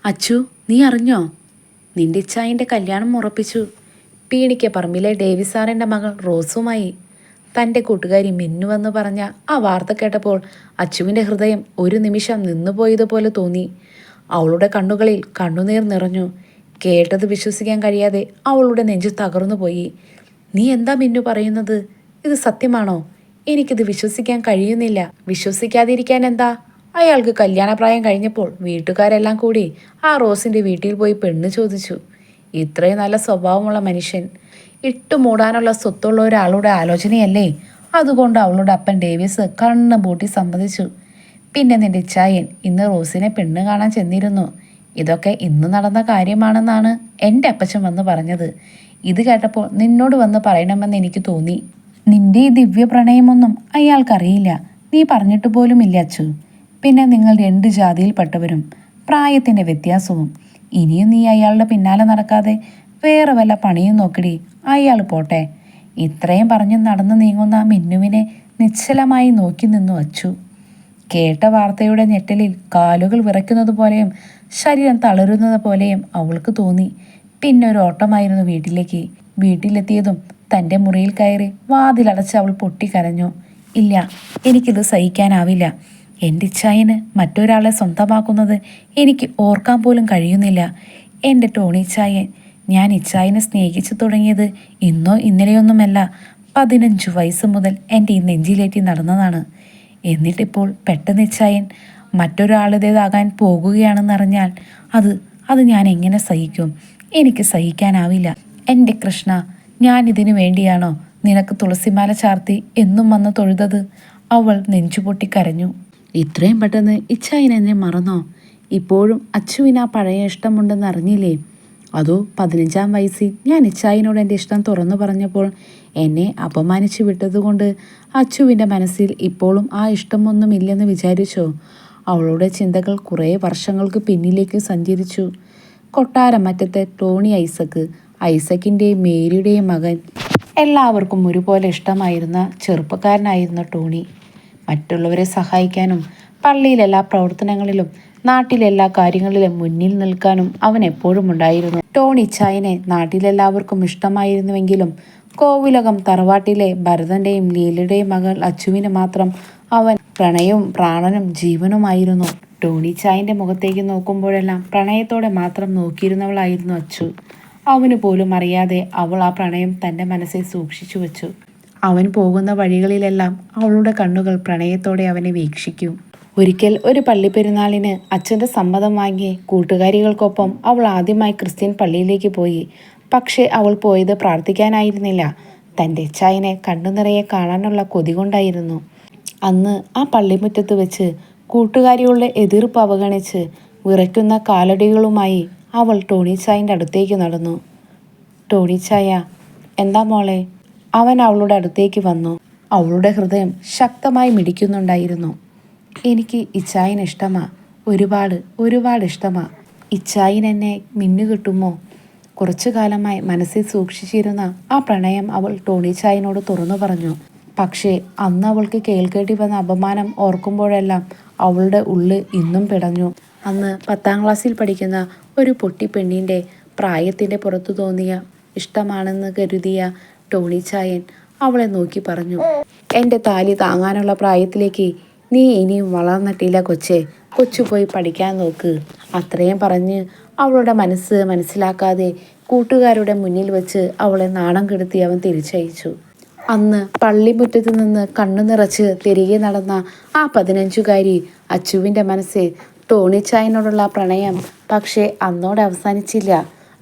അച്ചു, നീ അറിഞ്ഞോ? നിന്റെ ഇച്ചായൻ്റെ കല്യാണം ഉറപ്പിച്ചു. പീണിക്ക പറമ്പിലെ ഡേവിസ് സാറിൻ്റെ മകൾ റോസുമായി. തൻ്റെ കൂട്ടുകാരി മിന്നുവെന്ന് പറഞ്ഞ ആ വാർത്ത കേട്ടപ്പോൾ അച്ചുവിൻ്റെ ഹൃദയം ഒരു നിമിഷം നിന്നുപോയതുപോലെ തോന്നി. അവളുടെ കണ്ണുകളിൽ കണ്ണുനീർ നിറഞ്ഞു. കേട്ടത് വിശ്വസിക്കാൻ കഴിയാതെ അവളുടെ നെഞ്ചു തകർന്നുപോയി. നീ എന്താ മിന്നു പറയുന്നത്? ഇത് സത്യമാണോ? എനിക്കിത് വിശ്വസിക്കാൻ കഴിയുന്നില്ല. വിശ്വസിക്കാതിരിക്കാൻ എന്താ? അയാൾക്ക് കല്യാണപ്രായം കഴിഞ്ഞപ്പോൾ വീട്ടുകാരെല്ലാം കൂടി ആ റോസിൻ്റെ വീട്ടിൽ പോയി പെണ്ണ് ചോദിച്ചു. ഇത്രയും നല്ല സ്വഭാവമുള്ള മനുഷ്യൻ, ഇട്ടുമൂടാനുള്ള സ്വത്തുള്ള ഒരാളുടെ ആലോചനയല്ലേ? അതുകൊണ്ട് അവളുടെ അപ്പൻ ഡേവിസ് കണ്ണ് പൂട്ടി സമ്മതിച്ചു. പിന്നെ നിന്റെ ഇച്ചായൻ ഇന്ന് റോസിനെ പെണ്ണ് കാണാൻ ചെന്നിരുന്നു. ഇതൊക്കെ ഇന്ന് നടന്ന കാര്യമാണെന്നാണ് എൻ്റെ അപ്പച്ചൻ വന്ന് പറഞ്ഞത്. ഇത് കേട്ടപ്പോൾ നിന്നോട് വന്ന് പറയണമെന്ന് എനിക്ക് തോന്നി. നിന്റെ ഈ ദിവ്യ പ്രണയമൊന്നും അയാൾക്കറിയില്ല. നീ പറഞ്ഞിട്ട് പോലുമില്ല അച്ചു. പിന്നെ നിങ്ങൾ രണ്ട് ജാതിയിൽപ്പെട്ടവരും, പ്രായത്തിൻ്റെ വ്യത്യാസവും. ഇനിയും നീ അയാളുടെ പിന്നാലെ നടക്കാതെ വേറെ വല്ല പണിയും നോക്കിടി. അയാൾ പോട്ടെ. ഇത്രയും പറഞ്ഞു നടന്നു നീങ്ങുന്ന മിന്നുവിനെ നിശ്ചലമായി നോക്കി നിന്നു അച്ചു. കേട്ട വാർത്തയുടെ ഞെട്ടലിൽ കാലുകൾ വിറയ്ക്കുന്നത് പോലെയും ശരീരം തളരുന്നത് പോലെയും അവൾക്ക് തോന്നി. പിന്നെ ഒരു ഓട്ടമായിരുന്നു വീട്ടിലേക്ക്. വീട്ടിലെത്തിയതും തൻ്റെ മുറിയിൽ കയറി വാതിലടച്ച് അവൾ പൊട്ടിക്കരഞ്ഞു. ഇല്ല, എനിക്കിത് സഹിക്കാനാവില്ല. എൻ്റെ ഇച്ചായന് മറ്റൊരാളെ സ്വന്തമാക്കുന്നത് എനിക്ക് ഓർക്കാൻ പോലും കഴിയുന്നില്ല. എൻ്റെ ടോണി ഇച്ചായൻ. ഞാൻ ഇച്ചായനെ സ്നേഹിച്ചു തുടങ്ങിയത് ഇന്നോ ഇന്നലെയൊന്നുമല്ല. 15 വയസ്സ് മുതൽ എൻ്റെ ഈ നെഞ്ചിലേറ്റി നടന്നതാണ്. എന്നിട്ടിപ്പോൾ പെട്ടെന്ന് ഇച്ചായൻ മറ്റൊരാളുടേതാകാൻ പോകുകയാണെന്നറിഞ്ഞാൽ അത് ഞാൻ എങ്ങനെ സഹിക്കും? എനിക്ക് സഹിക്കാനാവില്ല. എൻ്റെ കൃഷ്ണ, ഞാൻ ഇതിനു വേണ്ടിയാണോ നിനക്ക് തുളസിമാല ചാർത്തി എന്നും വന്ന് തൊഴുതത്? അവൾ നെഞ്ചുപൊട്ടി കരഞ്ഞു. ഇത്രയും പെട്ടെന്ന് ഇച്ചായൻ എന്നെ മറന്നോ? ഇപ്പോഴും അച്ചുവിന് ആ പഴയ ഇഷ്ടമുണ്ടെന്ന് അറിഞ്ഞില്ലേ? അതോ 15-ാം വയസ്സിൽ ഞാൻ ഇച്ചായനോട് എൻ്റെ ഇഷ്ടം തുറന്നു പറഞ്ഞപ്പോൾ എന്നെ അപമാനിച്ചു വിട്ടതുകൊണ്ട് അച്ചുവിൻ്റെ മനസ്സിൽ ഇപ്പോഴും ആ ഇഷ്ടമൊന്നുമില്ലെന്ന് വിചാരിച്ചോ? അവളുടെ ചിന്തകൾ കുറേ വർഷങ്ങൾക്ക് പിന്നിലേക്ക് സഞ്ചരിച്ചു. കൊട്ടാരമറ്റത്തെ ടോണി ഐസക്ക്, ഐസക്കിൻ്റെയും മേരിയുടെയും മകൻ. എല്ലാവർക്കും ഒരുപോലെ ഇഷ്ടമായിരുന്ന ചെറുപ്പക്കാരനായിരുന്ന ടോണി. മറ്റുള്ളവരെ സഹായിക്കാനും പള്ളിയിലെല്ലാ പ്രവർത്തനങ്ങളിലും നാട്ടിലെല്ലാ കാര്യങ്ങളിലും മുന്നിൽ നിൽക്കാനും അവൻ എപ്പോഴും ഉണ്ടായിരുന്നു. ടോണി ചായനെ നാട്ടിലെല്ലാവർക്കും ഇഷ്ടമായിരുന്നുവെങ്കിലും കോവിലകം തറവാട്ടിലെ ഭരതൻ്റെയും ലീലയുടെയും മകൾ അച്ചുവിന് മാത്രം അവൻ പ്രണയവും പ്രാണനും ജീവനുമായിരുന്നു. ടോണി ചായൻ്റെ മുഖത്തേക്ക് നോക്കുമ്പോഴെല്ലാം പ്രണയത്തോടെ മാത്രം നോക്കിയിരുന്നവളായിരുന്നു അച്ചു. അവന് പോലും അറിയാതെ അവൾ ആ പ്രണയം തൻ്റെ മനസ്സിൽ സൂക്ഷിച്ചു വെച്ചു. അവൻ പോകുന്ന വഴികളിലെല്ലാം അവളുടെ കണ്ണുകൾ പ്രണയത്തോടെ അവനെ വീക്ഷിക്കും. ഒരിക്കൽ ഒരു പള്ളിപ്പെരുന്നാളിന് അച്ഛൻ്റെ സമ്മതം വാങ്ങി കൂട്ടുകാരികൾക്കൊപ്പം അവൾ ആദ്യമായി ക്രിസ്ത്യൻ പള്ളിയിലേക്ക് പോയി. പക്ഷേ അവൾ പോയത് പ്രാർത്ഥിക്കാനായിരുന്നില്ല. തൻ്റെ ചായനെ കണ്ണു നിറയെ കാണാനുള്ള കൊതി കൊണ്ടായിരുന്നു. അന്ന് ആ പള്ളിമുറ്റത്ത് വെച്ച് കൂട്ടുകാരികളുടെ എതിർപ്പ് അവഗണിച്ച് വിറയ്ക്കുന്ന കാലടികളുമായി അവൾ ടോണി ചായൻ്റെ അടുത്തേക്ക് നടന്നു. ടോണി ചായ, എന്താ മോളെ? അവൻ അവളുടെ അടുത്തേക്ക് വന്നു. അവളുടെ ഹൃദയം ശക്തമായി മിടിക്കുന്നുണ്ടായിരുന്നു. എനിക്ക് ഇച്ചായൻ ഇഷ്ടമാ, ഒരുപാട് ഇഷ്ടമാ. ഇച്ചായൻ എന്നെ മിന്നു കിട്ടുമോ? കുറച്ചു കാലമായി മനസ്സിൽ സൂക്ഷിച്ചിരുന്ന ആ പ്രണയം അവൾ ടോണി ചായനോട് തുറന്നു പറഞ്ഞു. പക്ഷേ അന്ന് അവൾക്ക് കേൾക്കേണ്ടി വന്ന അപമാനം ഓർക്കുമ്പോഴെല്ലാം അവളുടെ ഉള്ളിൽ ഇന്നും പിടഞ്ഞു. അന്ന് 10-ാം ക്ലാസ്സിൽ പഠിക്കുന്ന ഒരു പൊട്ടി പെണ്ണിൻ്റെ പ്രായത്തിൻ്റെ പുറത്തു തോന്നിയ ഇഷ്ടമാണെന്ന് കരുതിയ ടോണി ചായൻ അവളെ നോക്കി പറഞ്ഞു, എൻ്റെ താലി താങ്ങാനുള്ള പ്രായത്തിലേക്ക് നീ ഇനിയും വളർന്നിട്ടില്ല കൊച്ചേ. കൊച്ചു പോയി പഠിക്കാൻ നോക്ക്. അത്രയും പറഞ്ഞ് അവളുടെ മനസ്സിലാക്കാതെ കൂട്ടുകാരുടെ മുന്നിൽ വെച്ച് അവളെ നാണം കെടുത്തി അവൻ തിരിച്ചയച്ചു. അന്ന് പള്ളിമുറ്റത്ത് നിന്ന് കണ്ണു നിറച്ച് തിരികെ നടന്ന ആ 15-കാരി അച്ചുവിൻ്റെ മനസ്സിൽ ടോണി ചായനോടുള്ള പ്രണയം പക്ഷേ അന്നോടെ അവസാനിച്ചില്ല.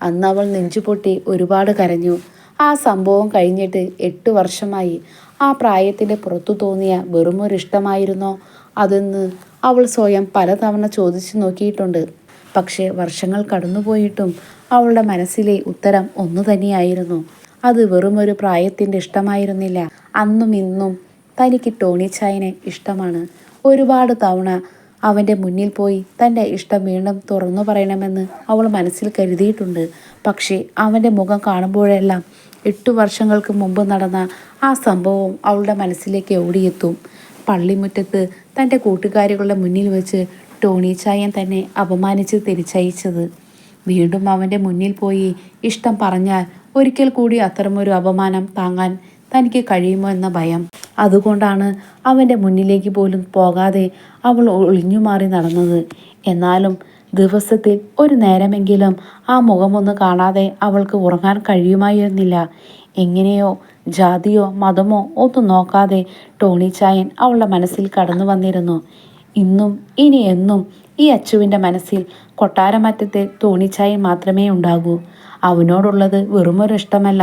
അന്ന് അവൾ നെഞ്ചുപൊട്ടി ഒരുപാട് കരഞ്ഞു. ആ സംഭവം കഴിഞ്ഞിട്ട് 8 വർഷമായി. ആ പ്രായത്തിൻ്റെ പുറത്തു തോന്നിയ വെറുമൊരിഷ്ടമായിരുന്നോ അതെന്ന് അവൾ സ്വയം പലതവണ ചോദിച്ചു നോക്കിയിട്ടുണ്ട്. പക്ഷേ വർഷങ്ങൾ കടന്നുപോയിട്ടും അവളുടെ മനസ്സിലെ ഉത്തരം ഒന്നു തന്നെയായിരുന്നു. അത് വെറുമൊരു പ്രായത്തിൻ്റെ ഇഷ്ടമായിരുന്നില്ല. അന്നും ഇന്നും തനിക്ക് ടോണി ചായനെ ഇഷ്ടമാണ്. ഒരുപാട് തവണ അവൻ്റെ മുന്നിൽ പോയി തൻ്റെ ഇഷ്ടം വീണ്ടും തുറന്നു പറയണമെന്ന് അവൾ മനസ്സിൽ കരുതിയിട്ടുണ്ട്. പക്ഷേ അവൻ്റെ മുഖം കാണുമ്പോഴെല്ലാം 8 വർഷങ്ങൾക്ക് മുമ്പ് നടന്ന ആ സംഭവം അവളുടെ മനസ്സിലേക്ക് ഓടിയെത്തും. പള്ളിമുറ്റത്ത് തൻ്റെ കൂട്ടുകാരികളുടെ മുന്നിൽ വെച്ച് ടോണി ചായൻ തന്നെ അപമാനിച്ച് തിരിച്ചയച്ചത്. വീണ്ടും അവൻ്റെ മുന്നിൽ പോയി ഇഷ്ടം പറഞ്ഞാൽ ഒരിക്കൽ കൂടി അത്തരമൊരു അപമാനം താങ്ങാൻ തനിക്ക് കഴിയുമോ എന്ന ഭയം. അതുകൊണ്ടാണ് അവൻ്റെ മുന്നിലേക്ക് പോലും പോകാതെ അവൾ ഒളിഞ്ഞു മാറി നടന്നത്. എന്നാലും ദിവസത്തിൽ ഒരു നേരമെങ്കിലും ആ മുഖമൊന്ന് കാണാതെ അവൾക്ക് ഉറങ്ങാൻ കഴിയുമായിരുന്നില്ല. എങ്ങനെയോ ജാതിയോ മതമോ ഒന്നും നോക്കാതെ ടോണി ചായൻ അവളുടെ മനസ്സിൽ കടന്നു വന്നിരുന്നു. ഇന്നും ഇനി എന്നും ഈ അച്ചുവിൻ്റെ മനസ്സിൽ കൊട്ടാരമറ്റത്തെ ടോണി ചായൻ മാത്രമേ ഉണ്ടാകൂ. അവനോടുള്ളത് വെറുമൊരു ഇഷ്ടമല്ല,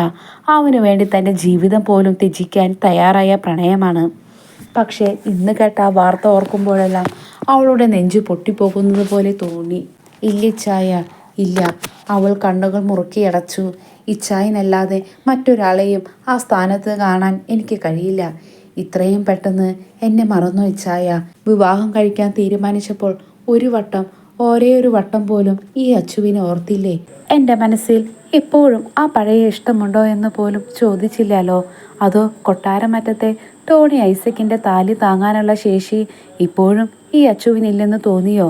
അവന് വേണ്ടി തൻ്റെ ജീവിതം പോലും ത്യജിക്കാൻ തയ്യാറായ പ്രണയമാണ്. പക്ഷേ ഇന്ന് കേട്ട ആ വാർത്ത ഓർക്കുമ്പോഴെല്ലാം അവളുടെ നെഞ്ചു പൊട്ടിപ്പോകുന്നത് പോലെ തോന്നി. ഇല്ല ഇച്ചായ, ഇല്ല. അവൾ കണ്ണുകൾ മുറുക്കിയടച്ചു. ഇച്ചായനല്ലാതെ മറ്റൊരാളെയും ആ സ്ഥാനത്ത് കാണാൻ എനിക്ക് കഴിയില്ല. ഇത്രയും പെട്ടെന്ന് എന്നെ മറന്നു ഇച്ചായ. വിവാഹം കഴിക്കാൻ തീരുമാനിച്ചപ്പോൾ ഒരേ ഒരു വട്ടം പോലും ഈ അച്ചുവിനെ ഓർത്തില്ലേ? എൻ്റെ മനസ്സിൽ ഇപ്പോഴും ആ പഴയ ഇഷ്ടമുണ്ടോ എന്ന് പോലും ചോദിച്ചില്ലല്ലോ. അതോ കൊട്ടാരമറ്റത്തെ ടോണി ഐസക്കിൻ്റെ താലി താങ്ങാനുള്ള ശേഷി ഇപ്പോഴും ഈ അച്ചുവിനില്ലെന്ന് തോന്നിയോ?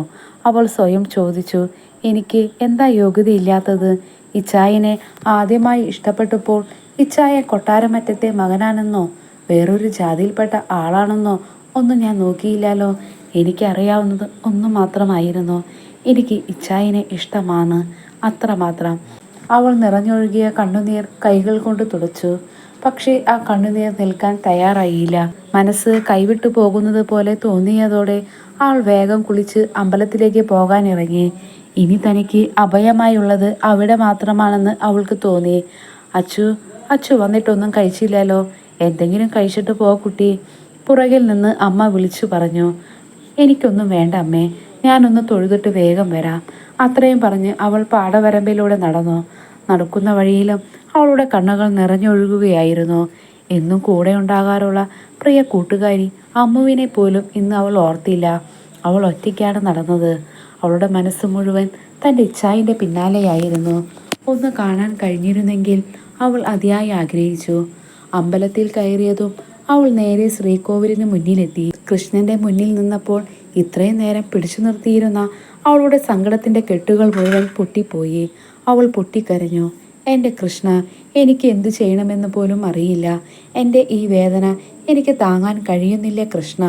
അവൾ സ്വയം ചോദിച്ചു. എനിക്ക് എന്താ യോഗ്യതയില്ലാത്തത്? ഇച്ചായനെ ആദ്യമായി ഇഷ്ടപ്പെട്ടപ്പോൾ ഇച്ചായ കൊട്ടാരമറ്റത്തെ മകനാണെന്നോ വേറൊരു ജാതിയിൽപ്പെട്ട ആളാണെന്നോ ഒന്നും ഞാൻ നോക്കിയില്ലല്ലോ. എനിക്കറിയാവുന്നത് ഒന്നു മാത്രമായിരുന്നു, എനിക്ക് ഇച്ചായനെ ഇഷ്ടമാണ്, അത്രമാത്രം. അവൾ നിറഞ്ഞൊഴുകിയ കണ്ണുനീർ കൈകൾ കൊണ്ട് തുടച്ചു. പക്ഷേ ആ കണ്ണുനീർ നിൽക്കാൻ തയ്യാറായില്ല. മനസ്സ് കൈവിട്ടു പോകുന്നത് പോലെ തോന്നിയതോടെ അവൾ വേഗം കുളിച്ച് അമ്പലത്തിലേക്ക് പോകാനിറങ്ങി. ഇനി തനിക്ക് അഭയമായുള്ളത് അവിടെ മാത്രമാണെന്ന് അവൾക്ക് തോന്നി. അച്ചു വന്നിട്ടൊന്നും കഴിച്ചില്ലല്ലോ. എന്തെങ്കിലും കഴിച്ചിട്ട് പോ കുട്ടി, പുറകിൽ നിന്ന് അമ്മ വിളിച്ചു പറഞ്ഞു. എനിക്കൊന്നും വേണ്ട അമ്മേ, ഞാനൊന്ന് തൊഴുതിട്ട് വേഗം വരാം. അത്രയും പറഞ്ഞ് അവൾ പാടവരമ്പിലൂടെ നടന്നു. നടക്കുന്ന വഴിയിലും അവളുടെ കണ്ണുകൾ നിറഞ്ഞൊഴുകുകയായിരുന്നു. എന്നും കൂടെ ഉണ്ടാകാറുള്ള പ്രിയ കൂട്ടുകാരി അമ്മുവിനെ പോലും ഇന്ന് അവൾ ഓർത്തില്ല. അവൾ ഒറ്റയ്ക്കാണ് നടന്നത്. അവളുടെ മനസ്സ് മുഴുവൻ തൻ്റെ ഇച്ഛായിൻ്റെ പിന്നാലെയായിരുന്നു. ഒന്ന് കാണാൻ കഴിഞ്ഞിരുന്നെങ്കിൽ അവൾ അതിയായി ആഗ്രഹിച്ചു. അമ്പലത്തിൽ കയറിയതും അവൾ നേരെ ശ്രീകോവിലിന് മുന്നിലെത്തി. കൃഷ്ണന്റെ മുന്നിൽ നിന്നപ്പോൾ ഇത്രയും നേരം പിടിച്ചു നിർത്തിയിരുന്ന അവളുടെ സങ്കടത്തിൻ്റെ കെട്ടുകൾ മുഴുവൻ പൊട്ടിപ്പോയി. അവൾ പൊട്ടിക്കരഞ്ഞു. എൻ്റെ കൃഷ്ണ, എനിക്ക് എന്തു ചെയ്യണമെന്ന് പോലും അറിയില്ല. എൻ്റെ ഈ വേദന എനിക്ക് താങ്ങാൻ കഴിയുന്നില്ല കൃഷ്ണ.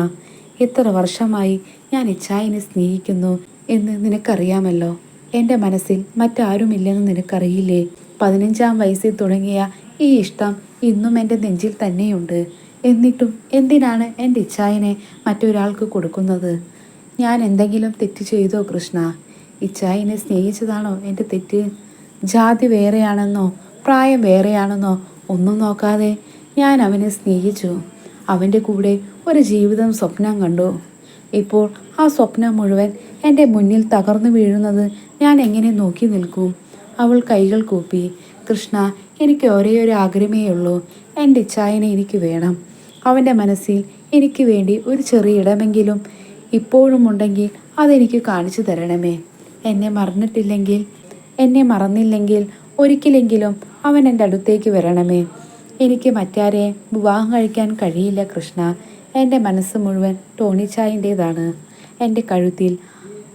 ഇത്ര വർഷമായി ഞാൻ ഇച്ഛായിനെ സ്നേഹിക്കുന്നു എന്ന് നിനക്കറിയാമല്ലോ. എൻ്റെ മനസ്സിൽ മറ്റാരുമില്ലെന്ന് നിനക്കറിയില്ലേ? 15-ാം വയസ്സിൽ തുടങ്ങിയ ഈ ഇഷ്ടം ഇന്നും എൻ്റെ നെഞ്ചിൽ തന്നെയുണ്ട്. എന്നിട്ടും എന്തിനാണ് എൻ്റെ ഇച്ഛായിനെ മറ്റൊരാൾക്ക് കൊടുക്കുന്നത്? ഞാൻ എന്തെങ്കിലും തെറ്റ് ചെയ്തോ കൃഷ്ണ? ഇച്ഛായിനെ സ്നേഹിച്ചതാണോ എൻ്റെ തെറ്റ്? ജാതി വേറെയാണെന്നോ പ്രായം വേറെയാണെന്നോ ഒന്നും നോക്കാതെ ഞാൻ അവനെ സ്നേഹിച്ചു. അവൻ്റെ കൂടെ ഒരു ജീവിതം സ്വപ്നം കണ്ടു. ഇപ്പോൾ ആ സ്വപ്നം മുഴുവൻ എൻ്റെ മുന്നിൽ തകർന്നു വീഴുന്നത് ഞാൻ എങ്ങനെ നോക്കി നിൽക്കും? അവൾ കൈകൾ കൂപ്പി. കൃഷ്ണ, എനിക്ക് ഒരേയൊരു ആഗ്രഹമേ ഉള്ളൂ. എൻ്റെ ഇച്ഛായനെ എനിക്ക് വേണം. അവൻ്റെ മനസ്സിൽ എനിക്ക് വേണ്ടി ഒരു ചെറിയ ഇടമെങ്കിലും ഇപ്പോഴും ഉണ്ടെങ്കിൽ അതെനിക്ക് കാണിച്ചു തരണമേ. എന്നെ മറന്നില്ലെങ്കിൽ ഒരിക്കലെങ്കിലും അവൻ എൻ്റെ അടുത്തേക്ക് വരണമേ. എനിക്ക് മറ്റാരെ വിവാഹം കഴിക്കാൻ കഴിയില്ല കൃഷ്ണ. എൻ്റെ മനസ്സ് മുഴുവൻ ടോണിച്ചായിൻ്റേതാണ്. എൻ്റെ കഴുത്തിൽ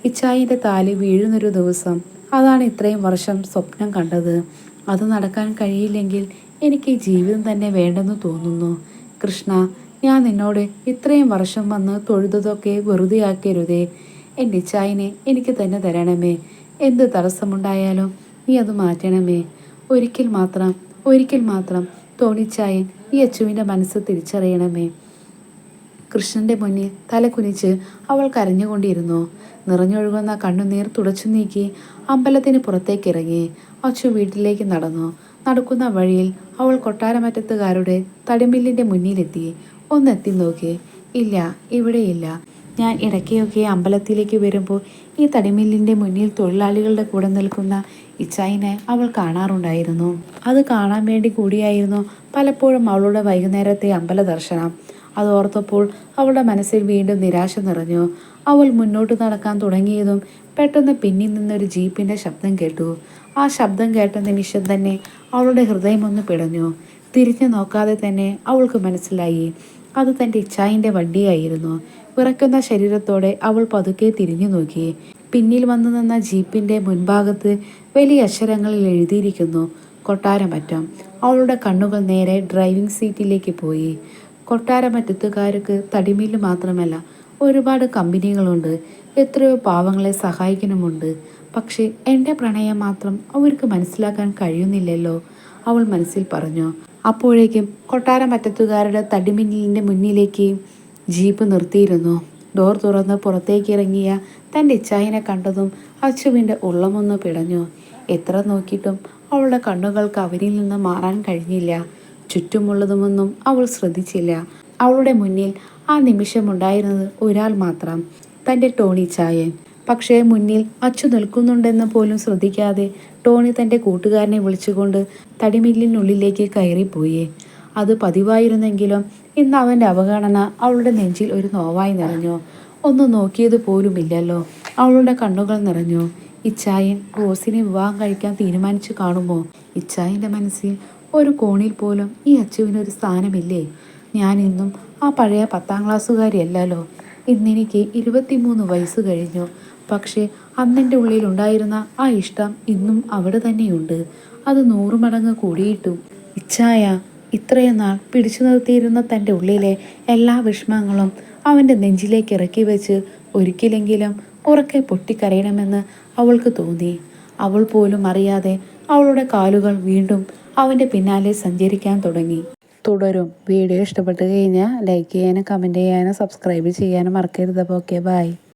ഇച്ചായിൻ്റെ താലി വീഴുന്നൊരു ദിവസം, അതാണ് ഇത്രയും വർഷം സ്വപ്നം കണ്ടത്. അത് നടക്കാൻ കഴിയില്ലെങ്കിൽ എനിക്ക് ഈ ജീവിതം തന്നെ വേണ്ടെന്ന് തോന്നുന്നു. കൃഷ്ണ, ഞാൻ നിന്നോട് ഇത്രയും വർഷം വന്ന് തൊഴുതതൊക്കെ വെറുതെ ആക്കരുതേ. എൻ്റെ ഇച്ചായിനെ എനിക്ക് തന്നെ തരണമേ. എന്ത് തടസ്സമുണ്ടായാലും നീ അത് മാറ്റണമേ. ഒരിക്കൽ മാത്രം ടോണിച്ചായൻ ഈ അച്ചുവിൻ്റെ മനസ്സ് തിരിച്ചറിയണമേ. കൃഷ്ണന്റെ മുന്നിൽ തലകുനിച്ച് അവൾ കരഞ്ഞുകൊണ്ടിരുന്നു. നിറഞ്ഞൊഴുകുന്ന കണ്ണുനീർ തുടച്ചു നീക്കി അമ്പലത്തിന് പുറത്തേക്കിറങ്ങി. അച്ചു വീട്ടിലേക്ക് നടന്നു. നടക്കുന്ന വഴിയിൽ അവൾ കൊട്ടാരമറ്റത്തുകാരുടെ തടിമില്ലിൻ്റെ മുന്നിലെത്തി. ഒന്നെത്തി നോക്കി. ഇല്ല, ഇവിടെയില്ല. ഞാൻ ഇടയ്ക്കൊക്കെ അമ്പലത്തിലേക്ക് വരുമ്പോൾ ഈ തടിമില്ലിൻ്റെ മുന്നിൽ തൊഴിലാളികളുടെ കൂടെ നിൽക്കുന്ന ഇച്ചായിനെ അവൾ കാണാറുണ്ടായിരുന്നു. അത് കാണാൻ വേണ്ടി കൂടിയായിരുന്നു പലപ്പോഴും അവളുടെ വൈകുന്നേരത്തെ അമ്പല ദർശനം. അതോർത്തപ്പോൾ അവളുടെ മനസ്സിൽ വീണ്ടും നിരാശ നിറഞ്ഞു. അവൾ മുന്നോട്ട് നടക്കാൻ തുടങ്ങിയതും പെട്ടെന്ന് പിന്നിൽ നിന്നൊരു ജീപ്പിൻ്റെ ശബ്ദം കേട്ടു. ആ ശബ്ദം കേട്ട നിമിഷം തന്നെ അവളുടെ ഹൃദയമൊന്ന് പിടഞ്ഞു. തിരിഞ്ഞു നോക്കാതെ തന്നെ അവൾക്ക് മനസ്സിലായി, അത് തൻ്റെ ഇച്ഛായിൻ്റെ വണ്ടിയായിരുന്നു. വിറയ്ക്കുന്ന ശരീരത്തോടെ അവൾ പതുക്കെ തിരിഞ്ഞു നോക്കി. പിന്നിൽ വന്നു നിന്ന ജീപ്പിന്റെ മുൻഭാഗത്ത് വലിയ അക്ഷരങ്ങളിൽ എഴുതിയിരിക്കുന്നു, കൊട്ടാരമറ്റം. അവളുടെ കണ്ണുകൾ നേരെ ഡ്രൈവിംഗ് സീറ്റിലേക്ക് പോയി. കൊട്ടാരമറ്റത്തുകാർക്ക് തടിമില്ല് മാത്രമല്ല, ഒരുപാട് കമ്പനികളുണ്ട്. എത്രയോ പാവങ്ങളെ സഹായിക്കുന്നുമുണ്ട്. പക്ഷേ എൻ്റെ പ്രണയം മാത്രം അവർക്ക് മനസ്സിലാക്കാൻ കഴിയുന്നില്ലല്ലോ, അവൾ മനസ്സിൽ പറഞ്ഞു. അപ്പോഴേക്കും കൊട്ടാരമറ്റത്തുകാരുടെ തടിമില്ലിൻ്റെ മുന്നിലേക്ക് ജീപ്പ് നിർത്തിയിരുന്നു. ഡോർ തുറന്ന് പുറത്തേക്ക് ഇറങ്ങിയ തൻ്റെ ഇച്ചായനെ കണ്ടതും അച്ചുവിൻ്റെ ഉള്ളമൊന്ന് പിടഞ്ഞു. എത്ര നോക്കിയിട്ടും അവളുടെ കണ്ണുകൾക്ക് അവനിൽ നിന്ന് മാറാൻ കഴിഞ്ഞില്ല. ചുറ്റുമുള്ളതുമൊന്നും അവൾ ശ്രദ്ധിച്ചില്ല. അവളുടെ മുന്നിൽ ആ നിമിഷമുണ്ടായിരുന്നത് ഒരാൾ മാത്രം, തൻ്റെ ടോണി ചായൻ. പക്ഷേ മുന്നിൽ അച്ചു നിൽക്കുന്നുണ്ടെന്ന് പോലും ശ്രദ്ധിക്കാതെ ടോണി തൻ്റെ കൂട്ടുകാരനെ വിളിച്ചുകൊണ്ട് തടിമില്ലിനുള്ളിലേക്ക് കയറിപ്പോയി. അത് പതിവായിരുന്നെങ്കിലും ഇന്ന് അവൻ്റെ അവഗണന അവളുടെ നെഞ്ചിൽ ഒരു നോവായി നിറഞ്ഞു. ഒന്ന് നോക്കിയത് പോലുമില്ലല്ലോ. അവളുടെ കണ്ണുകൾ നിറഞ്ഞു. ഇച്ചായൻ റോസിനെ വിവാഹം കഴിക്കാൻ തീരുമാനിച്ചു കാണുമോ? ഇച്ചായൻ്റെ മനസ്സിൽ ഒരു കോണിൽ പോലും ഈ അച്ചുവിനൊരു സ്ഥാനമില്ലേ? ഞാൻ ഇന്നും ആ പഴയ 10ാം ക്ലാസ്സുകാരിയല്ലല്ലോ. ഇന്നെനിക്ക് 23 വയസ്സ് കഴിഞ്ഞു. പക്ഷേ അന്നെൻ്റെ ഉള്ളിലുണ്ടായിരുന്ന ആ ഇഷ്ടം ഇന്നും അവിടെ തന്നെയുണ്ട്. അത് 100 മടങ്ങ് കൂടിയിട്ടു. ഇച്ചായ ഇത്രയും നാൾ പിടിച്ചു നിർത്തിയിരുന്ന തൻ്റെ ഉള്ളിലെ എല്ലാ വിഷമങ്ങളും അവൻ്റെ നെഞ്ചിലേക്ക് ഇറക്കി വെച്ച് ഒരിക്കലെങ്കിലും ഉറക്കെ പൊട്ടിക്കരയണമെന്ന് അവൾക്ക് തോന്നി. അവൾ പോലും അറിയാതെ അവളുടെ കാലുകൾ വീണ്ടും അവൻ്റെ പിന്നാലെ സഞ്ചരിക്കാൻ തുടങ്ങി. തുടരും. വീഡിയോ ഇഷ്ടപ്പെട്ട് കഴിഞ്ഞാൽ ലൈക്ക് ചെയ്യാനും കമൻറ്റ് ചെയ്യാനും സബ്സ്ക്രൈബ് ചെയ്യാനും മറക്കരുത്. അപ്പോൾ ഓക്കെ, ബൈ.